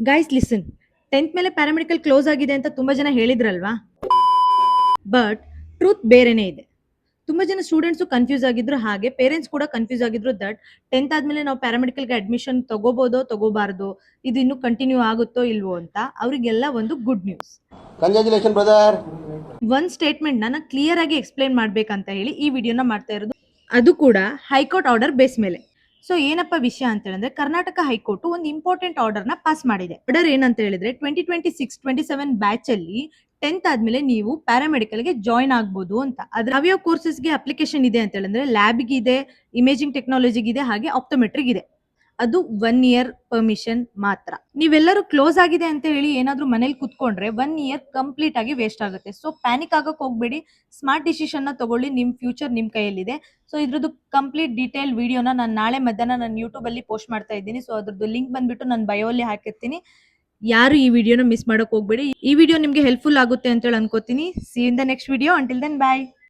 Guys listen, 10th ಮೇಲೆ paramedical close ಆಗಿದೆ ಅಂತ ತುಂಬಾ ಜನ ಹೇಳಿದ್ರಲ್ವಾ. ಬಟ್ ಟ್ರೂತ್ ಬೇರೆನೇ ಇದೆ. ತುಂಬಾ ಜನ ಸ್ಟೂಡೆಂಟ್ಸ್ ಕನ್ಫ್ಯೂಸ್ ಆಗಿದ್ರು, ಹಾಗೆ ಪೇರೆಂಟ್ಸ್ ಕೂಡ ಕನ್ಫ್ಯೂಸ್ ಆಗಿದ್ರು. ದಟ್ 10th ಆದ್ಮೇಲೆ ನಾವು ಪ್ಯಾರಾಮೆಡಿಕಲ್ಗೆ ಅಡ್ಮಿಷನ್ ತಗೋಬೋದೋ ತಗೋಬಾರ್ದು, ಇದು ಇನ್ನು ಕಂಟಿನ್ಯೂ ಆಗುತ್ತೋ ಇಲ್ವೋ ಅಂತ. ಅವರಿಗೆಲ್ಲ ಒಂದು ಗುಡ್ ನ್ಯೂಸ್. Congratulation brother. ಒಂದ್ ಸ್ಟೇಟ್ಮೆಂಟ್ ನಾನು ಕ್ಲಿಯರ್ ಆಗಿ ಎಕ್ಸ್ಪ್ಲೈನ್ ಮಾಡ್ಬೇಕಂತ ಹೇಳಿ ಈ ವಿಡಿಯೋನ ಮಾಡ್ತಾ ಇರೋದು, ಅದು ಕೂಡ ಹೈಕೋರ್ಟ್ ಆರ್ಡರ್ ಬೇಸ್ ಮೇಲೆ. ಸೊ ಏನಪ್ಪ ವಿಷಯ ಅಂತ ಹೇಳಿದ್ರೆ, ಕರ್ನಾಟಕ ಹೈಕೋರ್ಟ್ ಒಂದು ಇಂಪಾರ್ಟೆಂಟ್ ಆರ್ಡರ್ ನ ಪಾಸ್ ಮಾಡಿದೆ. ಆರ್ಡರ್ ಏನಂತ ಹೇಳಿದ್ರೆ 2026-27 ಬ್ಯಾಚ್ ಅಲ್ಲಿ 10th ಆದ್ಮೇಲೆ ನೀವು ಪ್ಯಾರಾಮೆಡಿಕಲ್ ಗೆ ಜಾಯ್ನ್ ಆಗ್ಬೋದು ಅಂತ. ಅದ್ರ ಯಾವ್ಯಾವ ಕೋರ್ಸಸ್ ಗೆ ಅಪ್ಲಿಕೇಶನ್ ಇದೆ ಅಂತ ಹೇಳಿದ್ರೆ, ಲ್ಯಾಬ್ಗೆ ಇದೆ, ಇಮೇಜಿಂಗ್ ಟೆಕ್ನಾಲಜಿಗೆ ಇದೆ, ಹಾಗೆ ಆಪ್ಟೋಮೆಟ್ರಿಕ್ ಇದೆ. ಅದು 1 ಇಯರ್ ಪರ್ಮಿಷನ್ ಮಾತ್ರ. ನೀವೆಲ್ಲರೂ ಕ್ಲೋಸ್ ಆಗಿದೆ ಅಂತ ಹೇಳಿ ಏನಾದ್ರೂ ಮನೇಲಿ ಕುತ್ಕೊಂಡ್ರೆ 1 ಇಯರ್ ಕಂಪ್ಲೀಟ್ ಆಗಿ ವೇಸ್ಟ್ ಆಗುತ್ತೆ. ಸೊ ಪ್ಯಾನಿಕ್ ಆಗಕ್ ಹೋಗ್ಬೇಡಿ, ಸ್ಮಾರ್ಟ್ ಡಿಸಿಷನ್ ನ ತಗೊಳ್ಳಿ. ನಿಮ್ ಫ್ಯೂಚರ್ ನಿಮ್ ಕೈಯಲ್ಲಿದೆ. ಸೊ ಇದ್ರದ್ದು ಕಂಪ್ಲೀಟ್ ಡೀಟೇಲ್ ವಿಡಿಯೋನ ನಾನು ನಾಳೆ ಮಧ್ಯಾಹ್ನ ನನ್ನ ಯೂಟ್ಯೂಬ್ ಅಲ್ಲಿ ಪೋಸ್ಟ್ ಮಾಡ್ತಾ ಇದ್ದೀನಿ. ಸೊ ಅದ್ರದ್ದು ಲಿಂಕ್ ಬಂದ್ಬಿಟ್ಟು ನಾನು ಬಯೋ ಅಲ್ಲಿ ಹಾಕಿರ್ತೀನಿ. ಯಾರು ಈ ವಿಡಿಯೋನ ಮಿಸ್ ಮಾಡಕ್ ಹೋಗ್ಬೇಡಿ. ಈ ವಿಡಿಯೋ ನಿಮ್ಗೆ ಹೆಲ್ಪ್ಫುಲ್ ಆಗುತ್ತೆ ಅಂತ ಹೇಳಿ ಅನ್ಕೋತೀನಿ. See in the next video. Until then bye.